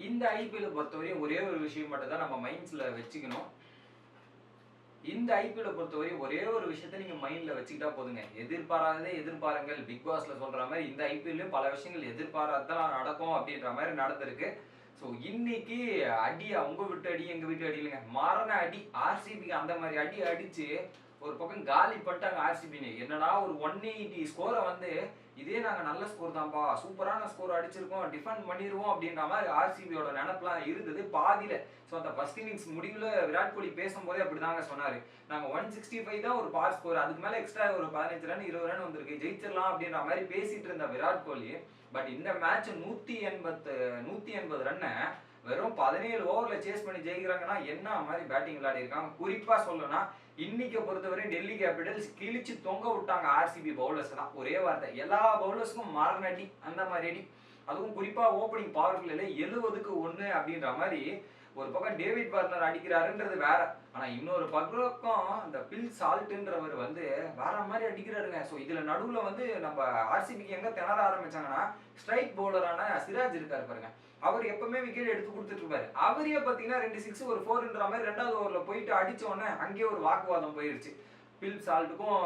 இந்த ஐபிஎல் பொறுத்தவரையும் ஒரே ஒரு விஷயம் மட்டும் தான் நம்ம மைண்ட்ஸ்ல வச்சுக்கணும். இந்த ஐபிஎல் பொறுத்தவரையும் ஒரே ஒரு விஷயத்த நீங்க மைண்ட்ல வச்சுக்கிட்டா போதுங்க. எதிர்பாராததே எதிர்பாருங்கள். பிக் பாஸ்ல சொல்ற மாதிரி இந்த ஐபிஎல்லையும் பல விஷயங்கள் எதிர்பாராததான் நடக்கும் அப்படின்ற மாதிரி நடந்திருக்கு. ஸோ இன்னைக்கு அடி அவங்க விட்டு அடி எங்க வீட்டு அடி இல்லைங்க, மரண அடி. ஆர்சிபிக்கு அந்த மாதிரி அடி அடிச்சு ஒரு பக்கம் காலி பண்ணிட்டாங்க ஆர்சிபின்னு. என்னடா ஒரு 180 ஸ்கோரை வந்து இதே நாங்க நல்ல ஸ்கோர் தான்ப்பா, சூப்பரான ஸ்கோர் அடிச்சிருக்கோம், டிஃபெண்ட் பண்ணிடுவோம் அப்படின்ற மாதிரி ஆர்சிபியோட நினைப்புலாம் இருந்தது பாதியில. ஸோ அந்த ஃபர்ஸ்ட் இன்னிங்ஸ் முடிவில் விராட் கோலி பேசும்போதே அப்படிதாங்க சொன்னாரு. நாங்க 165 தான் ஒரு பார் ஸ்கோர், அதுக்கு மேல எக்ஸ்ட்ரா ஒரு 15 ரன் 20 ரன் வந்திருக்கு, ஜெயிச்சிடலாம் அப்படின்ற மாதிரி பேசிட்டு இருந்த விராட் கோலி பட் இந்த மேட்ச் 180 ரன்னை வெறும் 17 ஓவர்ல சேஸ் பண்ணி ஜெயிக்கிறாங்கன்னா என்ன மாதிரி பேட்டிங் விளையாடி இருக்காங்க. குறிப்பா சொல்லணும்னா இன்னைக்கு பொறுத்தவரை டெல்லி கேபிட்டல்ஸ் கிழிச்சு தொங்க விட்டாங்க ஆர்சிபி பவுலர்ஸ் தான். ஒரே வார்த்தை, எல்லா பவுலர்ஸுக்கும் மரண அடி, அந்த மாதிரி அடி. அதுவும் குறிப்பா ஓப்பனிங் பவர் பிளேல 70க்கு 1 அப்படின்ற மாதிரி ஒரு பக்கம் டேவிட் வார்னர் அடிக்கிறாருன்றது வேற, ஆனா இன்னொரு பக்கம் இந்த பில் சால்ட்ன்றவர் வந்து வேற மாதிரி அடிக்கிறாருங்க. ஸோ இதுல நடுவுல வந்து நம்ம ஆர்சிபிக்கு எங்க திணற ஆரம்பிச்சாங்கன்னா ஸ்ட்ரைக் பவுலரான சிராஜ் இருக்காரு பாருங்க, அவர் எப்பவுமே விக்கெட் எடுத்து கொடுத்துட்டு இருப்பாரு. அவரே பாத்தீங்கன்னா 2 6 ஒரு 4ன்ற மாதிரி 2வது ஓவர்ல போயிட்டு அடிச்ச உடனே அங்கேயே ஒரு வாக்குவாதம் போயிருச்சு. பில் சால்ட்டுக்கும்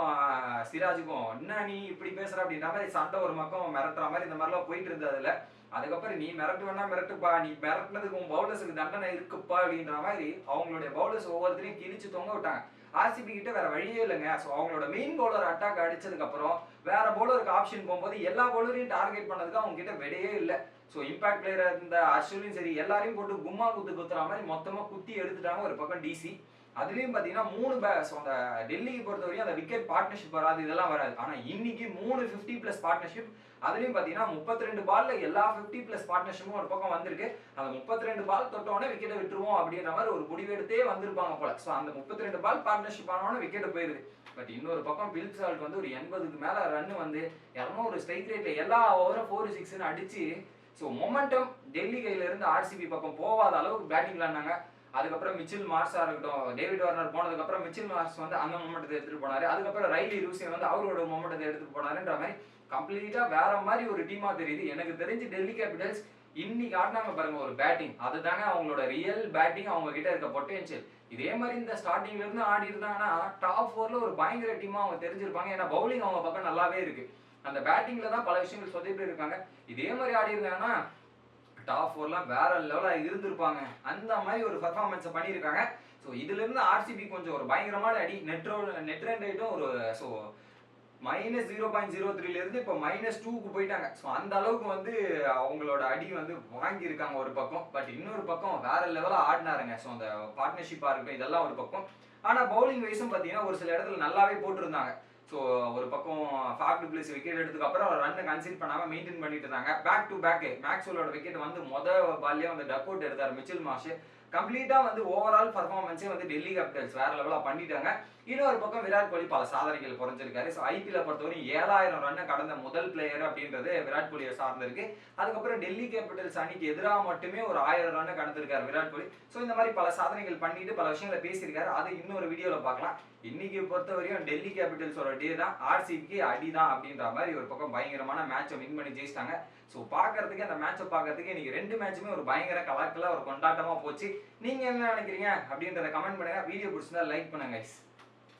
சிராஜுக்கும், என்ன நீ இப்படி பேசுற அப்படின்ற மாதிரி சண்டை, ஒரு பக்கம் மிரட்டுற மாதிரி இந்த மாதிரிலாம் போயிட்டு இருந்ததுல அதுக்கப்புறம் நீ மிரட்டு வேணா மிரட்டுப்பா, நீ மிரட்டினதுக்கு உன் பவுலர்ஸுக்கு தண்டனை இருக்குப்பா அப்படின்ற மாதிரி அவங்களுடைய பவுலர்ஸ் ஒவ்வொருத்தரையும் கிழிச்சு தொங்க விட்டாங்க. ஆர்சிபி கிட்ட வேற வழியே இல்லைங்க. ஸோ அவங்களோட மெயின் பவுலர் அட்டாக் அடிச்சதுக்கு அப்புறம் வேற பவுலருக்கு ஆப்ஷன் போகும்போது எல்லா பவுலரையும் டார்கெட் பண்ணதுக்கு அவங்க கிட்ட விடையே இல்லை. ஸோ இம்பாக்ட் பிளேயர் இருந்த அஸ்வினும் சரி எல்லாரையும் போட்டு கும்மா குத்துற மாதிரி மொத்தமா குத்தி எடுத்துட்டாங்க ஒரு பக்கம் டிசி. அதுலயும் பாத்தீங்கன்னா 3 பேட்ஸ் அந்த டெல்லிக்கு பொறுத்தவரையும் அந்த விக்கெட் பார்ட்னர்ஷிப் வராது, இதெல்லாம் வராது. ஆனா இன்னைக்கு 3 50+ பார்ட்னர்ஷிப். அதுலயும் பாத்தீங்கன்னா 32 பால்ல எல்லா 50+ பார்ட்னர்ஷிப்பும் ஒரு பக்கம் வந்திருக்கு. அந்த 32 பால் தொட்டோடனே விக்கெட்டை விட்டுருவோம் அப்படின்ற மாதிரி ஒரு முடிவெடுத்தே வந்திருப்பாங்க போல. ஸோ அந்த 32 பால் பார்ட்னர்ஷிப் ஆனோட விக்கெட் போயிருது. பட் இன்னொரு பக்கம் பில் சால்ட் வந்து ஒரு 80க்கு மேல ரன் வந்து 200 ஸ்ட்ரைக் ரேட்ல எல்லா ஓவரும் 4 6ன்னு அடிச்சு, ஸோ மொமெண்டம் டெல்லி கையில இருந்து ஆர்சிபி பக்கம் போகாத அளவுக்கு பேட்டிங் விளையாண்டாங்க. அதுக்கப்புறம் மிச்சில் மார்ஸா இருக்கட்டும், டேவிட் வார்னர் போனதுக்கு அப்புறம் மிச்சில் மார்ஸ் வந்து அந்த மொமெண்டத்தை எடுத்துட்டு போனாரு. அதுக்கப்புறம் ரைலி ரூசியன் வந்து அவரோட மொமெண்டத்தை எடுத்துட்டு போனாருன்ற மாதிரி கம்ப்ளீட்டா வேற மாதிரி ஒரு டீமா தெரியுது. எனக்கு தெரிஞ்சு டெல்லி கேபிட்டல்ஸ் இன்னைக்கு ஆடினாங்க பாருங்க ஒரு பேட்டிங், அதுதாங்க அவங்களோட ரியல் பேட்டிங், அவங்க கிட்ட இருக்க பொட்டன்ஷியல். இதே மாதிரி இந்த ஸ்டார்டிங்ல இருந்து ஆடி இருந்தாங்கன்னா டாப் 4ல ஒரு பயங்கர டீமா அவங்க தெரிஞ்சிருப்பாங்க. ஏன்னா பவுலிங் அவங்க பக்கம் நல்லாவே இருக்கு, அந்த பேட்டிங்ல தான் பல விஷயங்கள் சொதப்பி இருக்காங்க. இதே மாதிரி ஆடி இருந்தாங்கன்னா டாப் 4லாம் வேற லெவலா இருந்திருப்பாங்க. அந்த மாதிரி ஒரு பெர்ஃபார்மன்ஸ் பண்ணியிருக்காங்க. ஸோ இதுல இருந்து ஆர்சிபி கொஞ்சம் ஒரு பயங்கரமான அடி. நெட் ரன் ரேட்டும் ஒரு ஸோ -0.03ல இருந்து இப்போ -2க்கு போயிட்டாங்க. ஸோ அந்த அளவுக்கு வந்து அவங்களோட அடி வந்து வாங்கியிருக்காங்க ஒரு பக்கம். பட் இன்னொரு பக்கம் வேற லெவலா ஆடினாருங்க. ஸோ அந்த பார்ட்னர்ஷிப்பா இருக்கட்டும் இதெல்லாம் ஒரு பக்கம். ஆனா பவுலிங் வைஸும் பார்த்தீங்கன்னா ஒரு சில இடத்துல நல்லாவே போட்டிருந்தாங்க. ஸோ ஒரு பக்கம் ஃபாஃப் டு பிளேஸ் விக்கெட் எடுத்துக்கு அப்புறம் ரன்னை கன்சிடர் பண்ணாம மெயின்டைன் பண்ணிட்டு இருந்தாங்க. பேக் டு பேக் மேக்ஸ்வெலோட விக்கெட் வந்து பால்லே வந்து டக் அவுட் எடுத்தார் மிச்சில் மார்ஷ். கம்ப்ளீட்டா வந்து ஓவரால் பர்ஃபார்மன்ஸே வந்து டெல்லி கேபிட்டல்ஸ் வேற லெவலா பண்ணிட்டாங்க. இன்னொரு பக்கம் விராட் கோலி பல சாதனைகள் புரிஞ்சிருக்காரு. ஸோ ஐபிஎல் பொறுத்தவரை 7000 ரன்னை கடந்த முதல் பிளேயர் அப்படின்றது விராட் கோலியை சார்ந்திருக்கு. அதுக்கப்புறம் டெல்லி கேபிட்டல்ஸ் அணிக்கு எதிராக மட்டுமே ஒரு 1000 ரன்னை கடந்திருக்காரு விராட் கோலி. ஸோ இந்த மாதிரி பல சாதனைகள் பண்ணிட்டு பல விஷயங்களை பேசியிருக்காரு. அது இன்னொரு வீடியோல பார்க்கலாம். இன்னைக்கு பொறுத்தவரையும் டெல்லி கேபிட்டல்ஸோட டே தான், ஆர்சிபிக்கு அடிதான் அப்படின்ற மாதிரி ஒரு பக்கம் பயங்கரமான மேட்சை வின் பண்ணி ஜெயிச்சிட்டாங்க. ஸோ பார்க்கறதுக்கு அந்த மேட்சை பார்க்கறதுக்கு இன்னைக்கு 2 மேட்சுமே ஒரு பயங்கர கலாக்கலா ஒரு கொண்டாட்டமா போச்சு. நீங்க என்ன நினைக்கிறீங்க அப்படின்றத கமெண்ட் பண்ணுங்க. வீடியோ பிடிச்சிருந்தா லைக் பண்ணுங்க guys.